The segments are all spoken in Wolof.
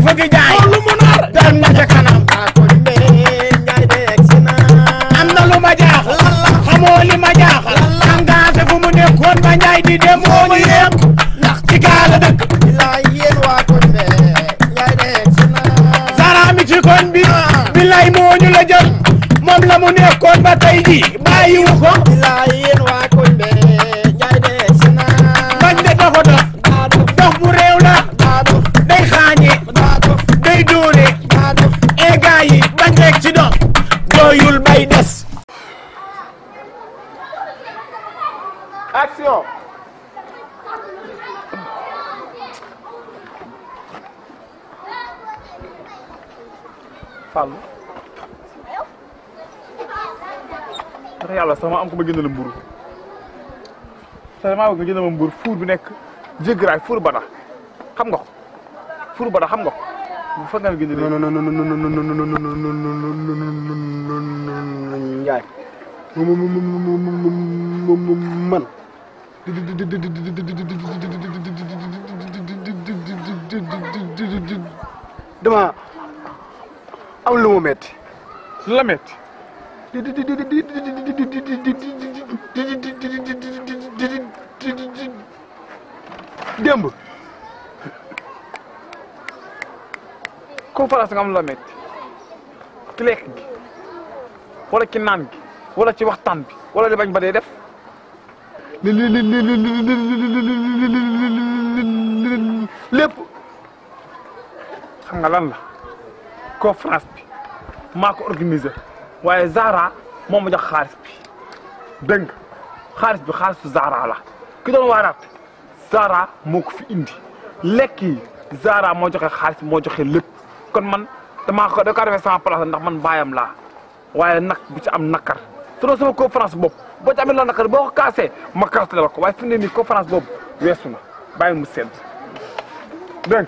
fëgg jaay lu mu nar dem na ca kanam waa koñ be Njaay de egsi na am na lu ma jaaxal xamoo li ma jaaxal engagé fu mu nekkoon ba Njaay di dem moo ñu yem ndax ci gaala dëkk bilaay yéen waa koñ be Njaay de egsi na Zara mi ci koñ bi bilaay moo ñu la jël moom la mu nekkoon ba tey ji bàyyiwu ko bilaay yéen waa koñ be Njaay de egsi na bañ de dafa dox dox bu réew la day xaañe day dóore e gaa yi bañ rek ci dox doyul bay des action Fall ndax yàlla sama am ko ma jënd la mburu te damaa bëgg nga jënd ma mburu fuur bi nekk jéggaraay fuur bada xam nga ko fuur bada xam nga ko bu fa nga gën Njaay man dama am lu mu metti lu la metti démb conférence nga am lu la metti ci lekk gi wala ci naan gi wala ci waxtaan bi wala li bañ ba dee def lépp xam nga lan la conférence bi maa ko organisé waaye Zara moom ma jox xaalis bi dégg nga xaalis bi xaalisu Zara la ki doon waaraat Zara moo ko fi indi lekk yi Zara moo joxe xaalis moo joxe lépp kon man damaa ko da kaa defee sama place ndax man baayam laa waaye nag bu ci am nakar su doon sama conférence bopp boo ci amee loo nakar boo ko kaasee ma kaas la ko waaye fi mu ne nii conférence boobu weesu na bàyyi mu sedd dégg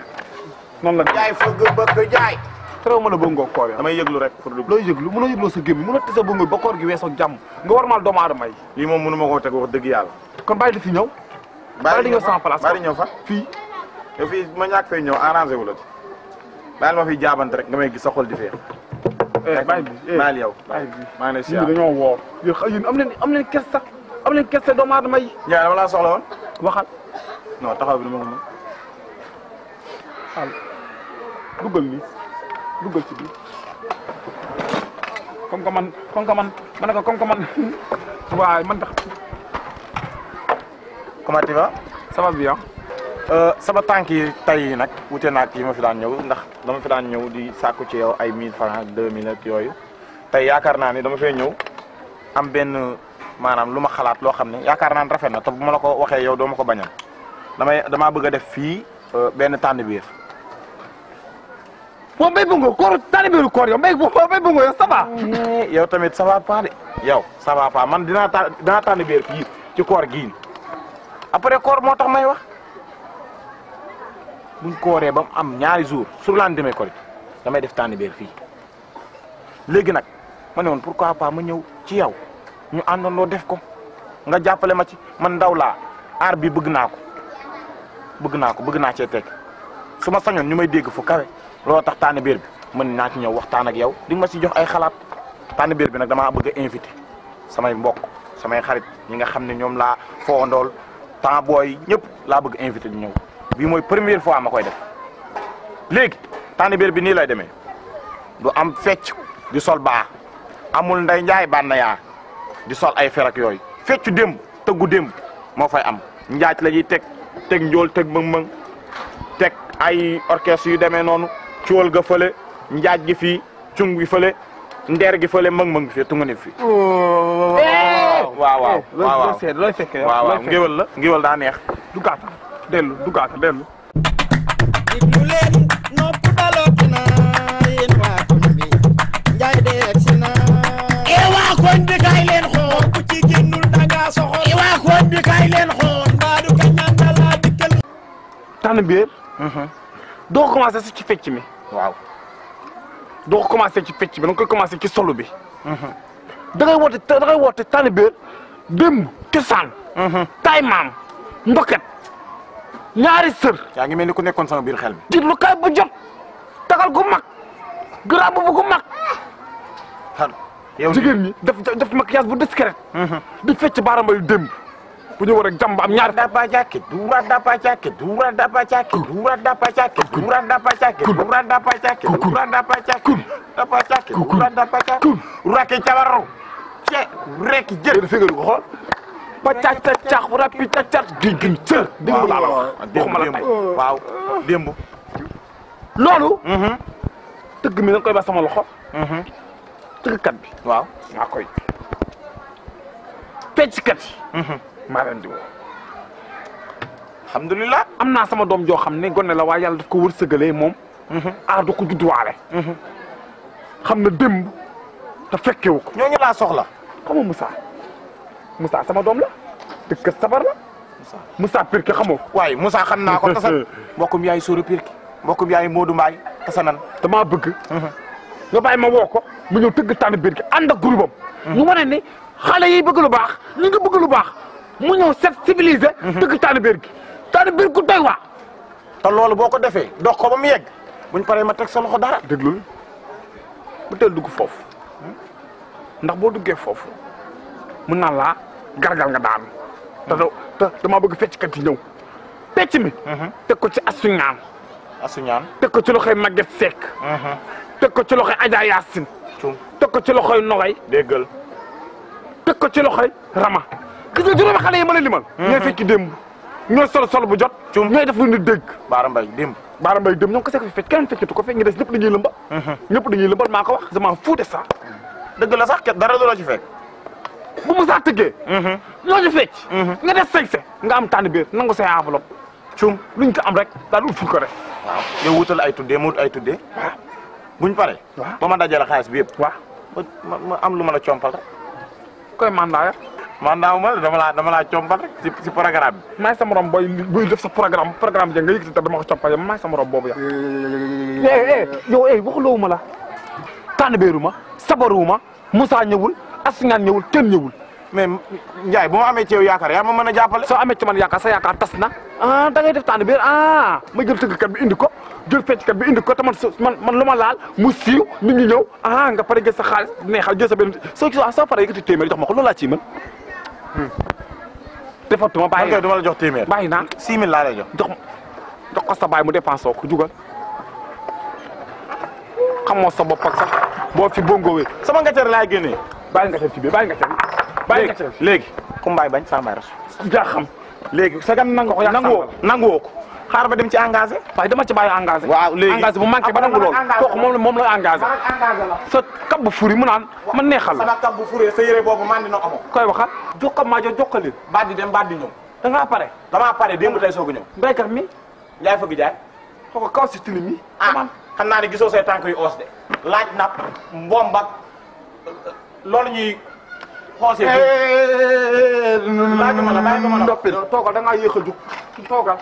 nga noonu la. jaay fëgg bëgg jaay terew ma la bongo koor yi damay yëglu rek pour looy yëglu mënoo yëgloo sa gémmi mënoo tisa bongo ba koor gi weesoo jàmm nga war maal doomu aadama yi lii moom mënu ma koo teg wax dëgg yàlla. kon bàyyi di fi ñëw bàyyi di ñëw sama place bàyyi di ñëw fa fii yow fii ma ñàkk fay ñëw arrangé wu la ci bàyyil ma fiy jaabante rek nga may gis sa xol di feex bàyyi bi bàyyil yow bàyyi bi maa ngi lay ñii siyaar dañoo woor yéen am leen kersa am leen kersa doomu aadama yi Ndiaye dama laa soxla woon waxal non taxaw bi dama ko mën al duggal nii duggal ci biir comme que man ma ne ko comme que man waaye man tax comment tu vas ça va bien sama tànk yi tey nag wute naa ak yi ma fi daan ñëw ndax dama fi daan ñëw di sàkku ci yow ay 1000 francs 2000 ak yooyu tey yaakaar naa ni dama fay ñëw am benn maanaam lu ma xalaat loo xam ne yaakaar naa ne rafet na te bu ma la ko waxee yow doo ma ko bañal damaa bëgg a def fii benn tànn biir moom béy bungo koor tànn biiru koor yow béy bungo yow ça va yow tamit ça va pas de yow ça va pas man dinaa tànn biir fii ci koor gii après koor moo tax may wax buñ kooree ba mu am ñaari jours sur lendemain koor damay def tànn biir fii léegi nag ma ne woon pourquoi pas ma ñëw ci yow ñu àndandoo def ko nga jàppale ma ci man ndaw laa aar bi bëgg naa cee teg su ma sañoon ñu may dégg fu kawe looloo tax tànn biir bi mën naa ci ñëw waxtaan ak yow di nga ma ci jox ay xalaat tànn biir bi nag damaa bëgg a invité samay mbokk samay xarit ñi nga xam ne ñoom laa foondool temps booy ñëpp laa bëgg invité di ñëw bii mooy première fois ma koy def léegi tànn biir bi nii lay demee du am fecc di sol baa amul nday njaay bànn yaa di sol ay fer ak yooyu feccu démb tëggu démb moo fay am njaaj la ñuy teg njool teg mëng-mëng teg ay orchestre yu demee noonu cuwal ga fële njaaj gi fii cung gi fële ndeer gi fële mëng-mëng bi fii tunga ni fi waaw looy fekkee waaw ngéwal daa neex dugaata dellu diglu leen nopp dalooti na yéen waa koñ bi Njaay de egsi na waa koñ bi kaay leen xool ku ci génnul danga soxor waa koñ bi kaay leen xool mbaadu ka ñaan dala dikkal tànn biir doo ko commencé si ci fecc mi waaw doo ko commencé ci fecc bi da nga koy commencé ci solo bi da ngay woote tànn biir démb cosaan taay maam ndoket ñaari sër yaa ngi mel ni ku nekkoon sama biir xel bi diglu kaay ba jot tagal gu mag grand boobu gu mag yow jigéen ñi def maquillage bu discret di fecc baaramba yu démb bu ñu war a jàmb am ñaar dapa jacket dura dapa jacket dura dapa jacket dura dapa jacket dura dapa jacket dura dapa jacket dura dapa jacket dapa jacket dura dapa jacket raki cabaru ce rek jël fegal ko xool ba cac rapi cac gi gën cër démb laa la waxuma la tey waaw démb loolu tëgg mi da koy ba sama loxo tëggkat bi waaw maa koy fecckat yi maa leen di woo alhamdulilah am naa sama doom joo xam ne gone la waaye yàlla daf ko wërsëgalee moom aar du ko judduwaale xam na démb te fekkewu ko ñooñu laa soxla xam nga Moussa sama doom la dëkk sabar la Moussa Pirke xamoo ko waaye Moussa xam naa ko tasan mbokkum yaay Soro Pirke mbokkum yaay Modou Mbaye tasanan damaa bëgg nga bàyyi ma woo ko mu ñëw tëgg tànn biir gi ànd ak groupe am ñu wane ni xale yi bëgg lu baax ñu ngi bëgg lu baax mu ñëw set civilisé tëgg tànn biir gi tànn biir gu doy waa te loolu boo ko defee dox ko ba mu yegg buñ paree ma teg sa loxo dara déglul bu teel dugg foofu ndax boo duggee foofu mun naa laa gargal nga daanu te damaa bëgg fecckat yi ñëw pecc mi teg ko ci asuñaan teg ko ci loxoy Maguette Seck teg ko ci loxoy Adja Yacine teg ko ci loxoy Nogay déggal teg ko ci loxoy Rama gis nga juróomi xale yi ma la limal ñooy fekki démb ñooy sol bu jot ñooy def lu ñu dégg Baara Mbaye démb ñoo ngi ko sekk fi fecc keneen feccatu ko fekk ñu des ñëpp dañuy lëmba ñëpp dañuy lëmbal maa ko wax sama fuute ça dëgg la sax dara du la ci fekk bu mu saa tëggee ñoo ci fecc nga def sañse nga am tànn biir nangu say enveloppe luñ ko am rek daal ut fuñ ko def waaw yow wutal ay tuddee mu wut ay tuddee buñ pare ba ma dajale xaalis bi yëpp waaw ma am lu ma la compal rek koy mandat ya mandat ma dama laa compal rek si programme bi maay sa morom buy def sa programme bi nga yëkkati te dama ko compal maay sa morom boobu ya yow waxuloo ma la tànn biiru ma sabaru ma Moussa ñëwul Asuñaan ñëwul kenn ñëwul mais Ndiaye bu ma amee ci yow yaakaar yaa ma mën a jàppale soo amee ci man yaakaar sa yaakaar tas na da ngay def tànn biir ma jël tëggkat bi indi ko jël fecckat bi indi ko te man lu ma laal mu siiw nit ñi ñëw nga pare jël sa xaalis neexal jël sa benn soo paree yëkkati téeméer jox ma ko loolu laa ciy mën defatuma bàyyi man kay du ma la jox téeméer bàyyi naa 6000 laa lay jox jox ko sa bàyyi mu dépensé ko jugal xamoo sa bopp ak sax boo fi bongowee sama ngacër laay génnee bàyyi ngacër ci biir bàyyi ngacër léegi ku mbaay bañ sa mbaay ras jaa xam léegi sa gan nangu ko nanguwoo ko xaar ba dem ci engagé waaye dama ci bàyyi engagé waaw léegi engagé bu manqué ba nangu lool kooku moom la engagé sa kab bu furi mu naan man neexal la sama kab bu furee sa yére boobu man dina amoo koy waxal jokkal maa jokkal baat di dem baat di ñëw da ngaa pare damaa pare démb tey soog a ñëw béykat mi Njaay fëgg jaay xoo ko kaw si tilim yi xam naa ne gisoo say tànk yu oos de laaj nag mbombak loolu ñuy xoosee laaj ma la bàyyi ma la toogal da ngaa yéex a jug toogal